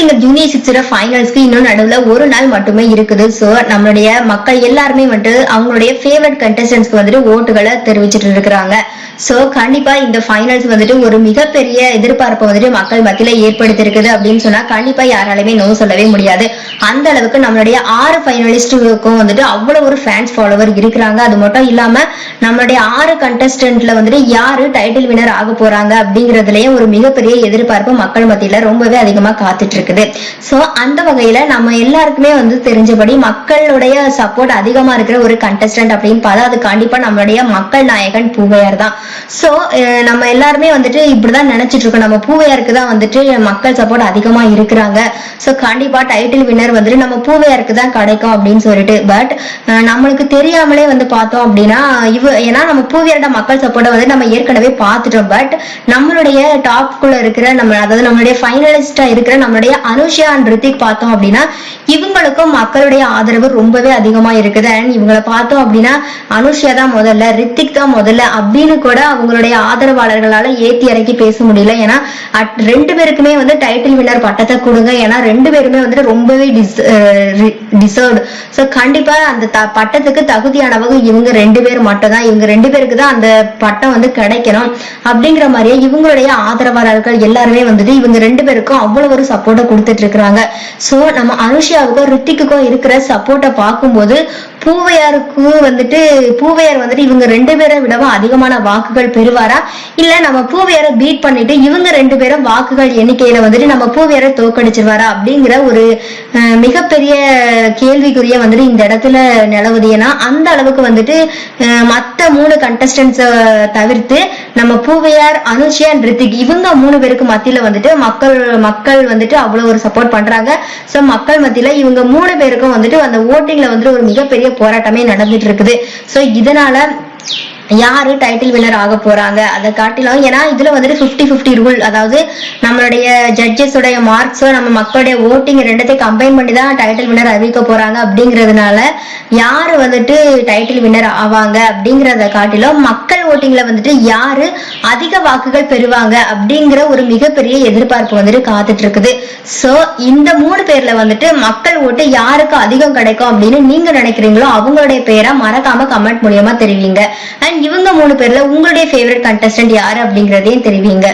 Singer junior 6 ஃபைனல்ஸ்க்கு இன்னும் நடுவுல ஒரு நாள் மட்டுமே இருக்குது. சோ நம்மளுடைய மக்கள் எல்லாருமே வந்துட்டு அவங்களுடைய ஃபேவரட் கண்டஸ்டன்ஸ்க்கு வந்துட்டு ஓட்டுகளை தெரிவிச்சிட்டு இருக்கிறாங்க. சோ கண்டிப்பா இந்த ஃபைனல்ஸ் வந்துட்டு ஒரு மிகப்பெரிய எதிர்பார்ப்பை வந்துட்டு மக்கள் மத்தியில ஏற்படுத்தி இருக்குது அப்படின்னு சொன்னா கண்டிப்பா யாராலுமே நோ சொல்லவே முடியாது. அந்த அளவுக்கு நம்மளுடைய 6 ஃபைனலிஸ்டுக்கும் வந்துட்டு அவ்வளவு ஒரு ஃபேன்ஸ் ஃபாலோவர் இருக்கிறாங்க. அது மட்டும் இல்லாம நம்மளுடைய 6 கண்டஸ்டன்ட்ல வந்துட்டு யாரு டைட்டில் வினர் ஆக போறாங்க அப்படிங்கறதுலயே ஒரு மிகப்பெரிய எதிர்பார்ப்பு மக்கள் மத்தியில ரொம்பவே அதிகமா காத்துட்டு இருக்குது. சோ அந்த வகையில நம்ம எல்லாருக்குமே வந்து தெரிஞ்சபடி மக்களுடைய சப்போர்ட் அதிகமா இருக்கிற ஒரு கண்டஸ்டன்ட் அப்படின்னு பார்த்தா அது கண்டிப்பா நம்மளுடைய மக்கள் நாயகன் பூவையார் தான். சோ நம்ம எல்லாருமே வந்துட்டு இப்படிதான் நினைச்சிட்டு இருக்கோம், நம்ம பூவையாருக்கு தான் வந்துட்டு மக்கள் சப்போர்ட் அதிகமா இருக்கிறாங்க. சோ கண்டிப்பா டைட்டில் வின்னர் வந்துட்டு நம்ம பூவையாருக்கு தான் கிடைக்கும் அப்படின்னு சொல்லிட்டு. பட் நம்மளுக்கு தெரியாமலே வந்து பார்த்தோம் அப்படின்னா ஏன்னா நம்ம பூவையாரோட மக்கள் சப்போர்ட்டை வந்து நம்ம ஏற்கனவே பார்த்துட்டோம். பட் நம்மளுடைய டாப்குள்ள இருக்கிற அதாவது நம்மளுடைய ஃபைனலிஸ்டா இருக்கிற நம்மளுடைய அனுஷா அண்ட் ரித்திக் பார்த்தோம் அப்படின்னா இவங்களுக்கும் மக்களுடைய ஆதரவு ரொம்பவே அதிகமா இருக்குது. அண்ட் இவங்களை பார்த்தோம் அப்படின்னா அனுஷா தான் முதல்ல, ரித்திக் தான் முதல்ல அப்படின்னு கூட அவங்களுடைய ஆதரவாளர்களால ஏத்தி இறக்கி பேச முடியல. ஏன்னா 2 பேருக்குமே வந்து டைட்டில் வின்னர் பட்டத்தை கொடுங்க, ஏன்னா 2 பேருமே வந்துட்டு ரொம்பவே டிசர்வ்டு. சோ கண்டிப்பா அந்த பட்டத்துக்கு தகுதியானவங்க இவங்க 2 பேர் மட்டும் தான், இவங்க 2 பேருக்கு தான் அந்த பட்டம் வந்து கிடைக்கணும் அப்படிங்கிற மாதிரியே இவங்களுடைய ஆதரவாளர்கள் எல்லாருமே வந்துட்டு இவங்க 2 பேருக்கும் அவ்வளவு ஒரு சப்போர்ட்டை கொடுத்துட்டு இருக்கிறாங்க. சோ நம்ம அனுஷாவுக்கும் ரித்திக்குக்கும் இருக்கிற சப்போர்ட்டை பார்க்கும்போது பூவையார் வந்துட்டு இவங்க 2 பேரை விடவும் அதிகமான வாக்குகள் பெறுவாரா, இல்ல நம்ம பூவையாரை பீட் பண்ணிட்டு இவங்க 2 பேரும் வாக்குகள் எண்ணிக்கையில வந்துட்டு நம்ம பூவையாரை தோக்கடிச்சிருவாரா அப்படிங்கிற ஒரு மிகப்பெரிய கேள்விக்குரிய வந்துட்டு இந்த இடத்துல நிலவுது. ஏன்னா அந்த அளவுக்கு வந்துட்டு மத்த 3 கண்டஸ்டன்ஸ தவிர்த்து நம்ம பூவையார், அனுஷா அண்ட் ரித்திக் இவங்க 3 பேருக்கு மத்தியில வந்துட்டு மக்கள் வந்துட்டு அவ்வளவு ஒரு சப்போர்ட் பண்றாங்க. சோ மக்கள் மத்தியில இவங்க 3 பேருக்கும் வந்துட்டு அந்த ஓட்டிங்ல வந்துட்டு ஒரு மிகப்பெரிய போராட்டமே நடந்துட்டு இருக்குது. சோ இதனால யாரு டைட்டில் வின்னர் ஆக போறாங்க அதை காட்டிலும், ஏன்னா இதுல வந்துட்டு 50-50 ரூல், அதாவது நம்மளுடைய ஜட்ஜஸ் உடைய மார்க்ஸோ நம்ம மக்களுடைய ஓட்டிங் ரெண்டத்தையும் கம்பைன் பண்ணி தான் டைட்டில் வின்னர் அறிவிக்க போறாங்க. அப்படிங்கறதுனால யாரு வந்துட்டு டைட்டில் வின்னர் ஆவாங்க அப்படிங்கறத காட்டிலும் மக்கள் ஓட்டிங்ல வந்துட்டு யாரு அதிக வாக்குகள் பெறுவாங்க அப்படிங்கிற ஒரு மிகப்பெரிய எதிர்பார்ப்பு வந்துட்டு காத்துட்டு இருக்குது. சோ இந்த 3 பேர்ல வந்துட்டு மக்கள் ஓட்டு யாருக்கு அதிகம் கிடைக்கும் அப்படின்னு நீங்க நினைக்கிறீங்களோ அவங்களுடைய பேரை மறக்காம கமெண்ட் மூலியமா தெரிவிங்க. அண்ட் இவங்க 3 பேர்ல உங்களுடைய ஃபேவரட் கண்டஸ்டன்ட் யாரு அப்படிங்கறதையும் தெரிவிங்க.